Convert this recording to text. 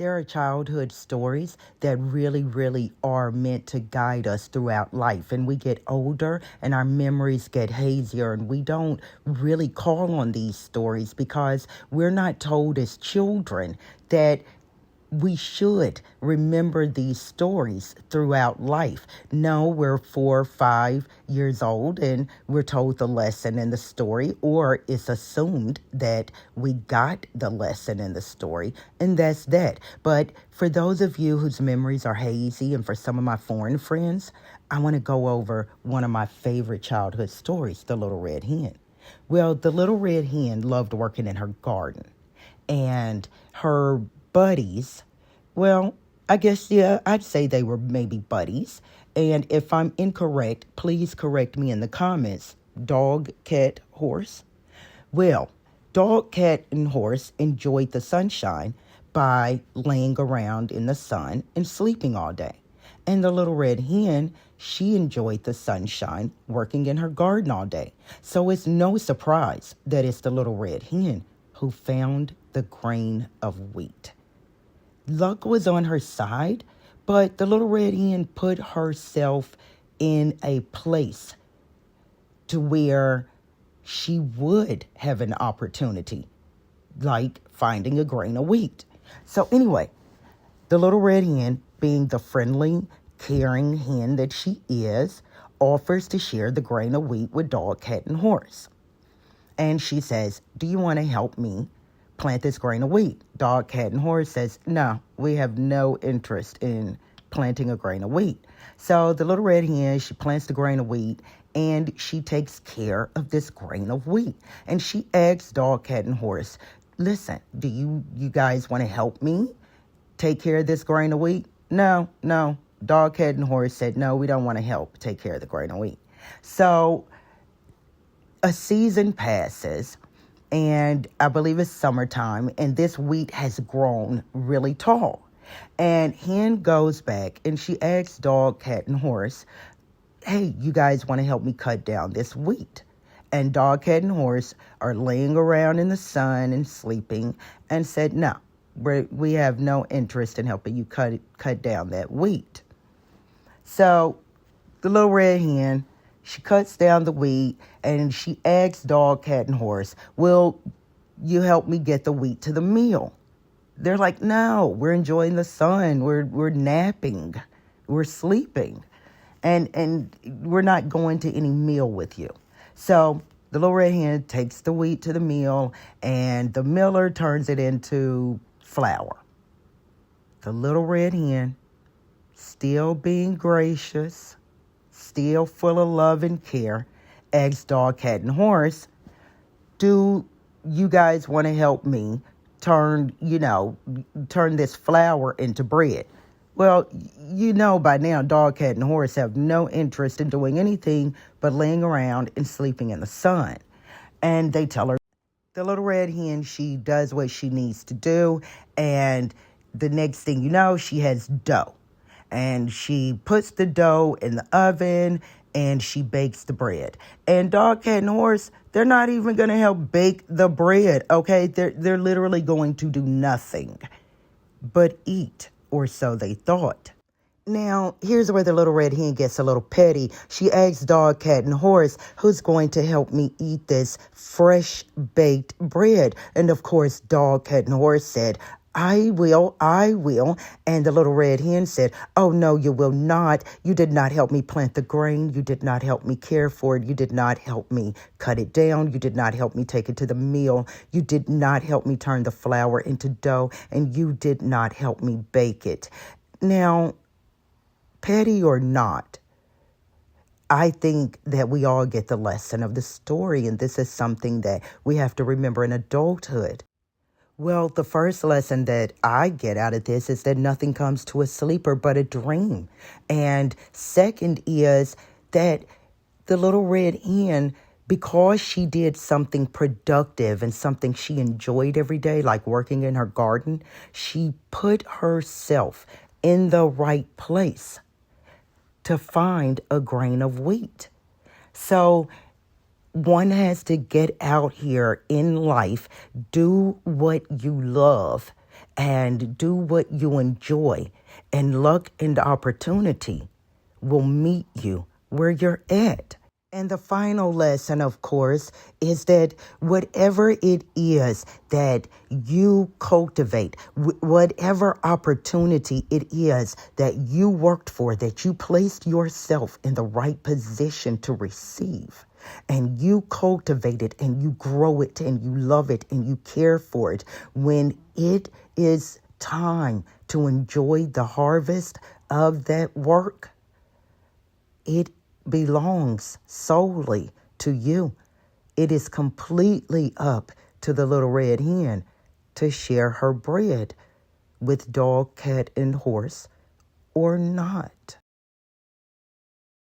There are childhood stories that really, really are meant to guide us throughout life. And we get older and our memories get hazier, and we don't really call on these stories because we're not told as children that we should remember these stories throughout life. No, we're 4 or 5 years old and we're told the lesson in the story, or it's assumed that we got the lesson in the story, and that's that. But for those of you whose memories are hazy, and for some of my foreign friends, I want to go over one of my favorite childhood stories, the Little Red Hen. Well, the Little Red Hen loved working in her garden, and her buddies, well, I guess, yeah, I'd say they were maybe buddies. And if I'm incorrect, please correct me in the comments. Dog, cat, horse. Well, dog, cat, and horse enjoyed the sunshine by laying around in the sun and sleeping all day. And the Little Red Hen, she enjoyed the sunshine working in her garden all day. So it's no surprise that it's the Little Red Hen who found the grain of wheat. Luck was on her side, but the Little Red Hen put herself in a place to where she would have an opportunity, like finding a grain of wheat. So anyway, the Little Red Hen, being the friendly, caring hen that she is, offers to share the grain of wheat with dog, cat, and horse. And she says, "Do you want to help me plant this grain of wheat?" Dog, cat, and horse says, "No, we have no interest in planting a grain of wheat." So the Little Red Hen, she plants the grain of wheat, and she takes care of this grain of wheat. And she asks dog, cat, and horse, "Listen, do you guys want to help me take care of this grain of wheat?" No. Dog, cat, and horse said, "No, we don't want to help take care of the grain of wheat." So a season passes, and I believe it's summertime, and this wheat has grown really tall. And Hen goes back and she asks dog, cat, and horse, "Hey, you guys want to help me cut down this wheat?" And dog, cat, and horse are laying around in the sun and sleeping, and said, "No, we have no interest in helping you cut down that wheat." So the Little Red Hen, she cuts down the wheat, and she asks dog, cat, and horse, "Will you help me get the wheat to the mill?" They're like, "No, we're enjoying the sun. We're napping. We're sleeping. And we're not going to any mill with you." So the Little Red Hen takes the wheat to the mill, and the miller turns it into flour. The Little Red Hen, still being gracious, still full of love and care, asks dog, cat, and horse, "Do you guys want to help me turn this flour into bread?" Well, by now, dog, cat, and horse have no interest in doing anything but laying around and sleeping in the sun. And they tell her, the Little Red Hen, she does what she needs to do, and the next thing you know, she has dough. And she puts the dough in the oven, and she bakes the bread. And dog, cat, and horse, they're not even going to help bake the bread, okay? They're literally going to do nothing but eat, or so they thought. Now, here's where the Little Red Hen gets a little petty. She asks dog, cat, and horse, "Who's going to help me eat this fresh baked bread?" And of course, dog, cat, and horse said, I will. And the Little Red Hen said, "Oh, no, you will not. You did not help me plant the grain. You did not help me care for it. You did not help me cut it down. You did not help me take it to the mill. You did not help me turn the flour into dough. And you did not help me bake it." Now, petty or not, I think that we all get the lesson of the story, and this is something that we have to remember in adulthood. Well, the first lesson that I get out of this is that nothing comes to a sleeper but a dream. And second is that the Little Red Hen, because she did something productive and something she enjoyed every day, like working in her garden, she put herself in the right place to find a grain of wheat. So one has to get out here in life, do what you love, and do what you enjoy, and luck and opportunity will meet you where you're at. And the final lesson, of course, is that whatever it is that you cultivate, whatever opportunity it is that you worked for, that you placed yourself in the right position to receive, and you cultivate it and you grow it and you love it and you care for it, when it is time to enjoy the harvest of that work, it belongs solely to you. It is completely up to the little red hen to share her bread with dog, cat, and horse or not.